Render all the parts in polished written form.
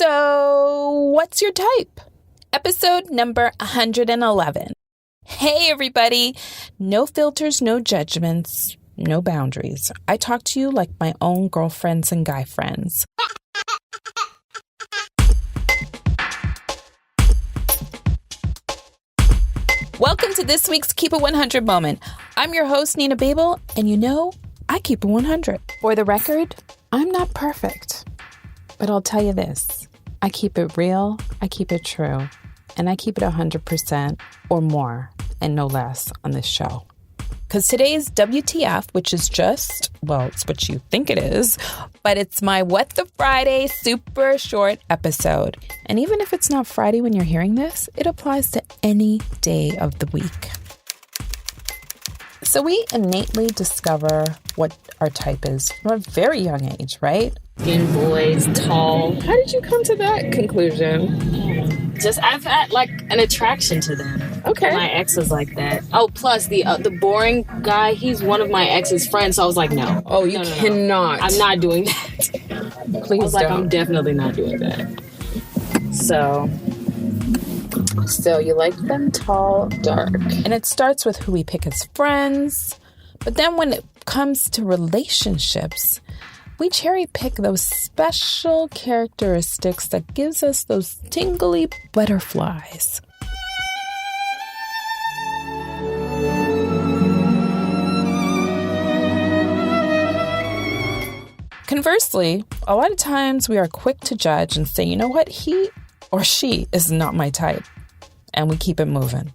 So, what's your type? Episode number 111. Hey, everybody. No filters, no judgments, no boundaries. I talk to you like my own girlfriends and guy friends. Welcome to this week's Keep It 100 moment. I'm your host, Nina Babel, and you know, I keep it 100. For the record, I'm not perfect. But I'll tell you this, I keep it real, I keep it true, and I keep it 100% or more and no less on this show. Because today's WTF, which is just, well, it's what you think it is, but it's my What the Friday super short episode. And even if it's not Friday when you're hearing this, it applies to any day of the week. So we innately discover what our type is from a very young age, right? Skin boys, tall. How did you come to that conclusion? Just I've had like an attraction to them. Okay. My ex was like that. Oh, plus the boring guy, he's one of my ex's friends. So I was like, no. Oh, you cannot. I'm not doing that. Please I was like, I'm definitely not doing that. So you like them tall, dark. And it starts with who we pick as friends. But then when it comes to relationships, we cherry pick those special characteristics that gives us those tingly butterflies. Conversely, a lot of times we are quick to judge and say, you know what, he or she is not my type. And we keep it moving.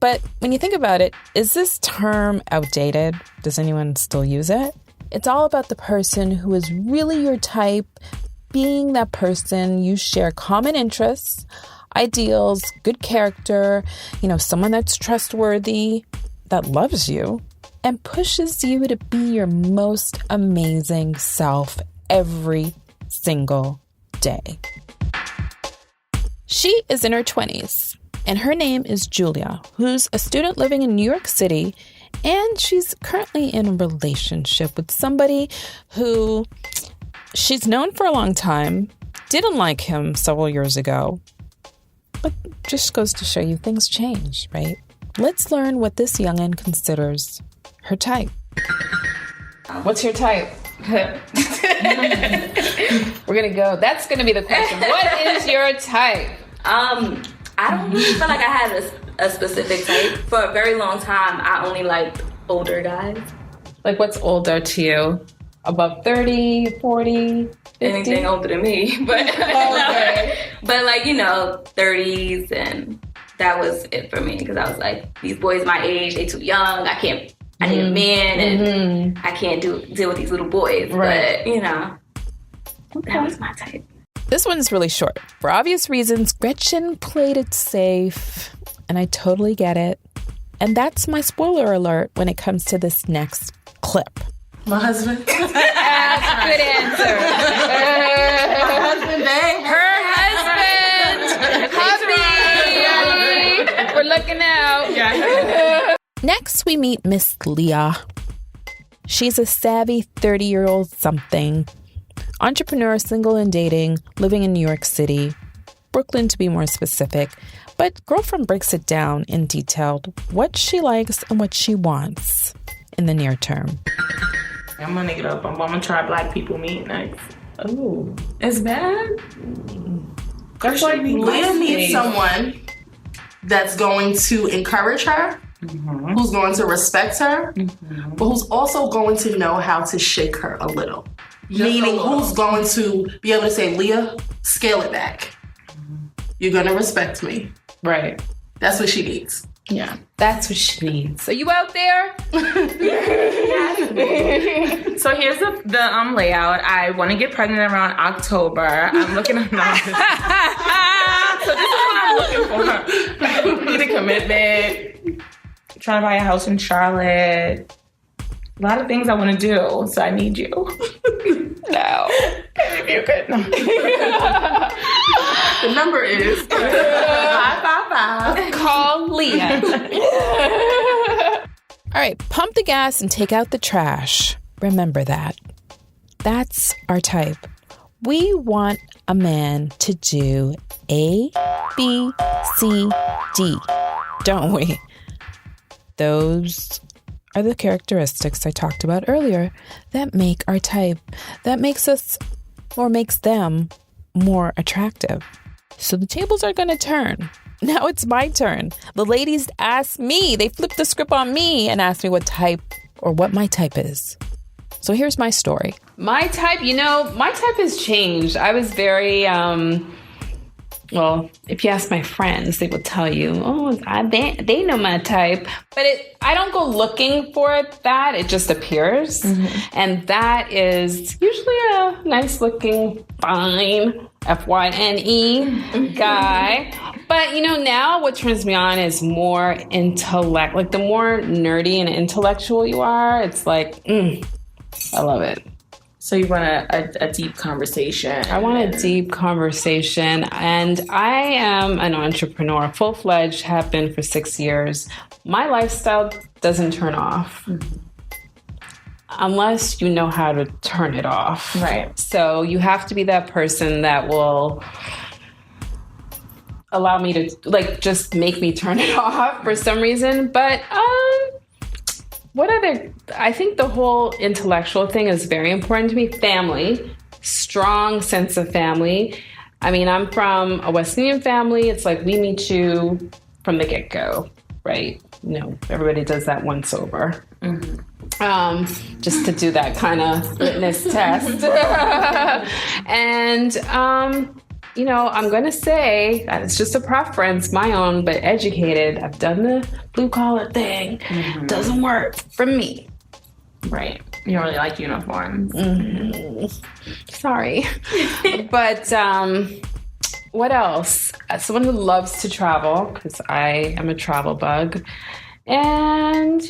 But when you think about it, is this term outdated? Does anyone still use it? It's all about the person who is really your type, being that person you share common interests, ideals, good character, someone that's trustworthy, that loves you, and pushes you to be your most amazing self every single day. She is in her 20s, and her name is Julia, who's a student living in New York City, and she's currently in a relationship with somebody who she's known for a long time, didn't like him several years ago, but just goes to show you things change, right? Let's learn what this youngin' considers her type. What's your type? We're going to go. That's going to be the question. What is your type? I don't really feel like I had a specific type. For a very long time, I only liked older guys. Like, what's older to you? Above 30, 40, 50? Anything older than me. But, okay. But 30s, and that was it for me. Because I was like, these boys my age, they too young. I need a man, and I can't deal with these little boys. Right. But, that was my type. This one's really short. For obvious reasons, Gretchen played it safe, and I totally get it. And that's my spoiler alert when it comes to this next clip. My husband. Good answer. My husband, babe. Her husband. Hubby. We're looking out. Yeah. Next, we meet Miss Leah. She's a savvy 30-year-old something. Entrepreneur, single and dating, living in New York City, Brooklyn to be more specific. But girlfriend breaks it down in detail what she likes and what she wants in the near term. I'm gonna get up. I'm gonna try black people meet next. Oh, it's bad. That's like Leah needs someone that's going to encourage her, who's going to respect her, but who's also going to know how to shake her a little. Meaning who's going to be able to say, Leah, scale it back. You're going to respect me. Right. That's what she needs. Yeah. That's what she needs. Are you out there? So here's the layout. I want to get pregnant around October. I'm looking at numbers. So this is what I'm looking for. Need a commitment. Trying to buy a house in Charlotte. A lot of things I want to do, so I need you. No. If you could. No. The number is 555. Call Leah. All right, pump the gas and take out the trash. Remember that. That's our type. We want a man to do A, B, C, D, don't we? Those are the characteristics I talked about earlier that make our type, that makes us or makes them more attractive. So the tables are going to turn. Now it's my turn. The ladies asked me, they flipped the script on me and asked me what type or what my type is. So here's my story. My type, my type has changed. I was very, well, if you ask my friends, they will tell you, they know my type. But I don't go looking for that. It just appears. Mm-hmm. And that is usually a nice looking, fine, FYNE guy. But, now what turns me on is more intellect. Like the more nerdy and intellectual you are, it's like, I love it. So you want a deep conversation. I want a deep conversation. And I am an entrepreneur, full-fledged, have been for 6 years. My lifestyle doesn't turn off. Mm-hmm. Unless you know how to turn it off. Right. So you have to be that person that will allow me to, just make me turn it off for some reason. But, I think the whole intellectual thing is very important to me. Family, strong sense of family. I mean, I'm from a West Indian family. It's like we meet you from the get-go, right? Everybody does that once over. Mm-hmm. Just to do that kind of litmus test. And, I'm going to say that it's just a preference, my own, but educated. I've done the blue collar thing. Mm-hmm. Doesn't work for me. Right. You don't really like uniforms. Mm-hmm. Sorry. But what else? Someone who loves to travel, because I am a travel bug. And,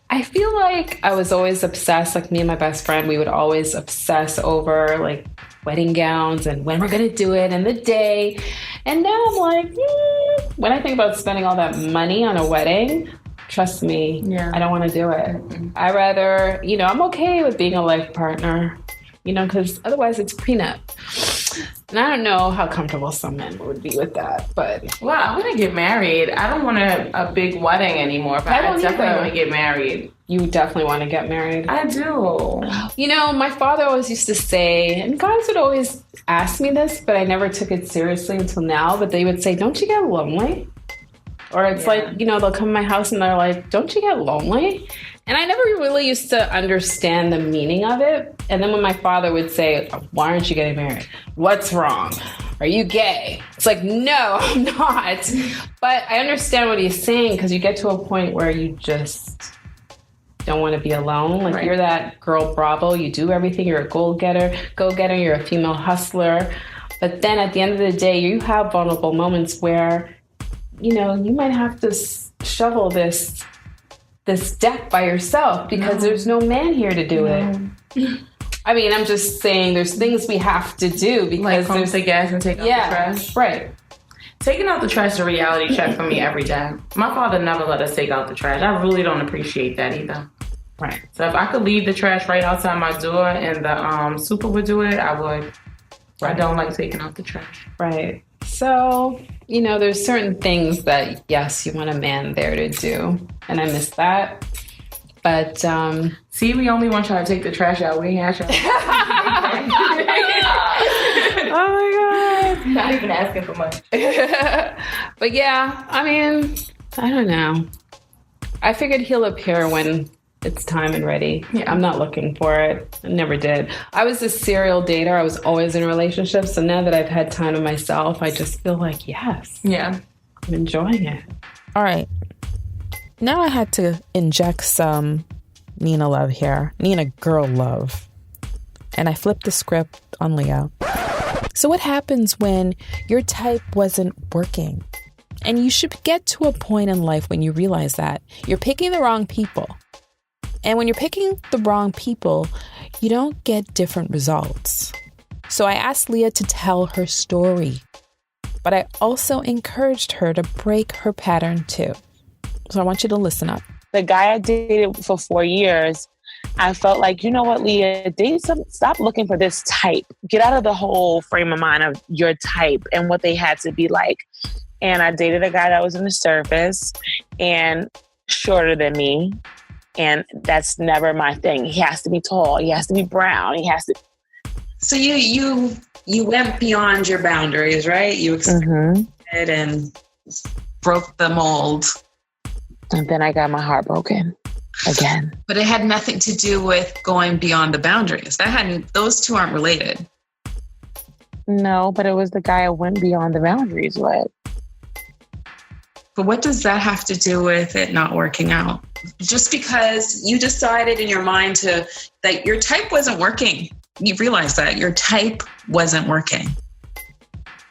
I feel like I was always obsessed, like me and my best friend, we would always obsess over wedding gowns and when we're going to do it and the day. And now I'm like, when I think about spending all that money on a wedding, trust me, I don't want to do it. Mm-hmm. I rather, I'm okay with being a life partner, because otherwise it's prenup. And I don't know how comfortable some men would be with that, but... Well, I want to get married. I don't want a big wedding anymore, but I definitely want to get married. You definitely want to get married? I do. My father always used to say, and guys would always ask me this, but I never took it seriously until now, but they would say, don't you get lonely? Or it's they'll come to my house and they're like, don't you get lonely? And I never really used to understand the meaning of it. And then when my father would say, why aren't you getting married? What's wrong? Are you gay? It's like, no, I'm not. But I understand what he's saying because you get to a point where you just don't want to be alone. Like You're that girl Bravo. You do everything. You're a go-getter. You're a female hustler. But then at the end of the day, you have vulnerable moments where, you might have to shovel this deck by yourself because there's no man here to do it. I mean, I'm just saying there's things we have to do because pump the gas and take out the trash. Right. Taking out the trash is a reality check for me every day. My father never let us take out the trash. I really don't appreciate that either. Right. So if I could leave the trash right outside my door and the super would do it, I would. Right. I don't like taking out the trash. Right. So, there's certain things that, yes, you want a man there to do. And I miss that. But, see, we only want y'all to take the trash out. We ain't ask y'all. Oh, my God. Not even asking for much. But, yeah, I mean, I don't know. I figured he'll appear when it's time and ready. Yeah. I'm not looking for it. I never did. I was a serial dater. I was always in relationships. So now that I've had time to myself, I just feel like, yes. Yeah. I'm enjoying it. All right. Now I had to inject some Nina love here. Nina girl love. And I flipped the script on Leo. So what happens when your type wasn't working? And you should get to a point in life when you realize that you're picking the wrong people. And when you're picking the wrong people, you don't get different results. So I asked Leah to tell her story, but I also encouraged her to break her pattern too. So I want you to listen up. The guy I dated for 4 years, I felt like, you know what, Leah, stop looking for this type. Get out of the whole frame of mind of your type and what they had to be like. And I dated a guy that was in the service and shorter than me. And that's never my thing. He has to be tall. He has to be brown. He has to. So you went beyond your boundaries, right? You experimented and broke the mold. And then I got my heart broken again. But it had nothing to do with going beyond the boundaries. Those two aren't related. No, but it was the guy I went beyond the boundaries with. But what does that have to do with it not working out? Just because you decided in your mind that your type wasn't working. You realized that your type wasn't working.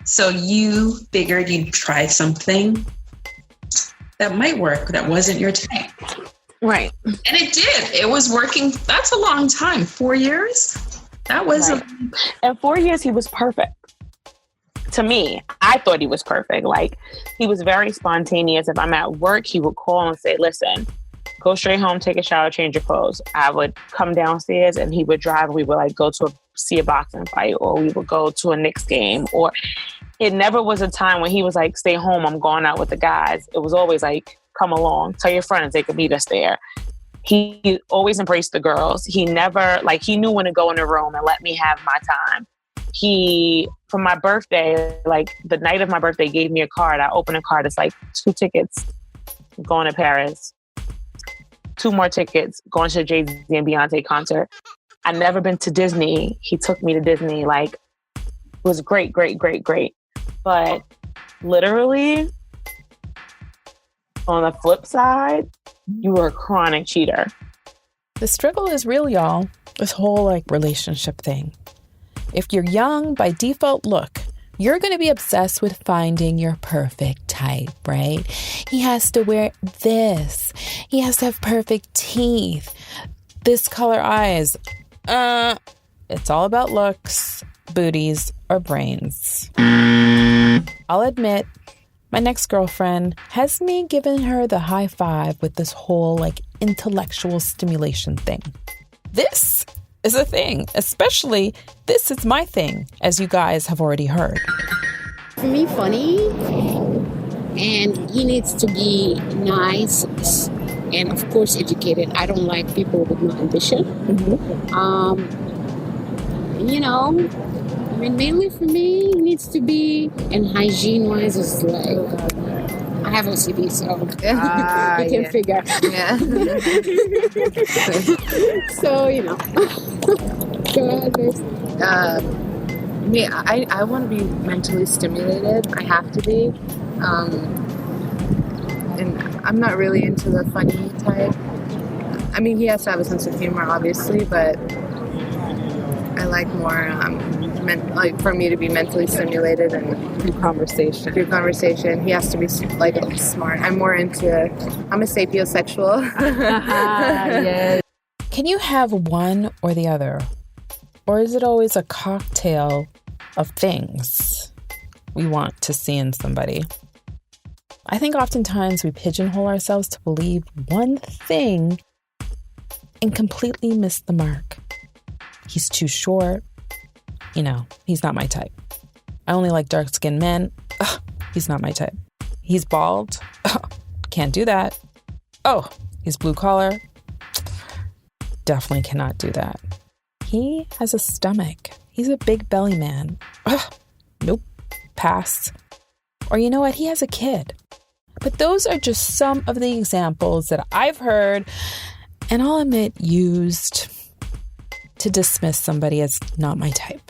So you figured you'd try something that might work, that wasn't your type. Right. And it did. It was working. That's a long time. 4 years? That was right. And 4 years, he was perfect. To me, I thought he was perfect. Like, he was very spontaneous. If I'm at work, he would call and say, listen, go straight home, take a shower, change your clothes. I would come downstairs and he would drive. We would like go to see a boxing fight, or we would go to a Knicks game. Or it never was a time when he was like, stay home, I'm going out with the guys. It was always like, come along, tell your friends they could meet us there. He always embraced the girls. He never, like, he knew when to go in the room and let me have my time. For my birthday, like the night of my birthday, gave me a card. I opened a card. It's like 2 tickets going to Paris, 2 more tickets going to the Jay-Z and Beyonce concert. I'd never been to Disney. He took me to Disney. Like, it was great, great, great, great. But literally, on the flip side, you were a chronic cheater. The struggle is real, y'all. This whole like relationship thing. If you're young, by default, look, you're going to be obsessed with finding your perfect type, right? He has to wear this. He has to have perfect teeth. This color eyes. It's all about looks, booties, or brains. I'll admit, my next girlfriend has me giving her the high five with this whole like intellectual stimulation thing. This is a thing, especially this is my thing, as you guys have already heard. For me, funny, and he needs to be nice and of course educated. I don't like people with no ambition. I mean, mainly for me, he needs to be, and hygiene-wise is like, I have OCD, so you can figure. Yeah. So, go ahead, babe. I want to be mentally stimulated. I have to be. And I'm not really into the funny type. I mean, he has to have a sense of humor, obviously, but I like more, for me to be mentally stimulated and through conversation. He has to be like smart. I'm a sapiosexual. Yes. Can you have one or the other? Or is it always a cocktail of things we want to see in somebody? I think oftentimes we pigeonhole ourselves to believe one thing and completely miss the mark. He's too short. He's not my type. I only like dark-skinned men. Ugh, he's not my type. He's bald. Ugh, can't do that. Oh, he's blue collar. Definitely cannot do that. He has a stomach. He's a big belly man. Ugh, nope. Pass. Or you know what? He has a kid. But those are just some of the examples that I've heard, and I'll admit used to dismiss somebody as not my type.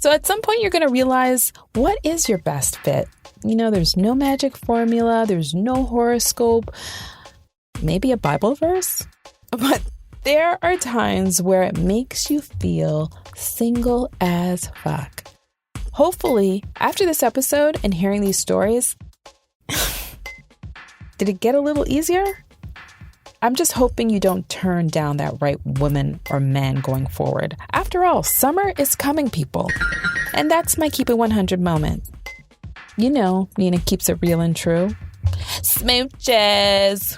So at some point, you're going to realize, what is your best fit? There's no magic formula. There's no horoscope. Maybe a Bible verse? But there are times where it makes you feel single as fuck. Hopefully, after this episode and hearing these stories, did it get a little easier? I'm just hoping you don't turn down that right woman or man going forward. After all, summer is coming, people. And that's my Keep It 100 moment. Nina keeps it real and true. Smooches.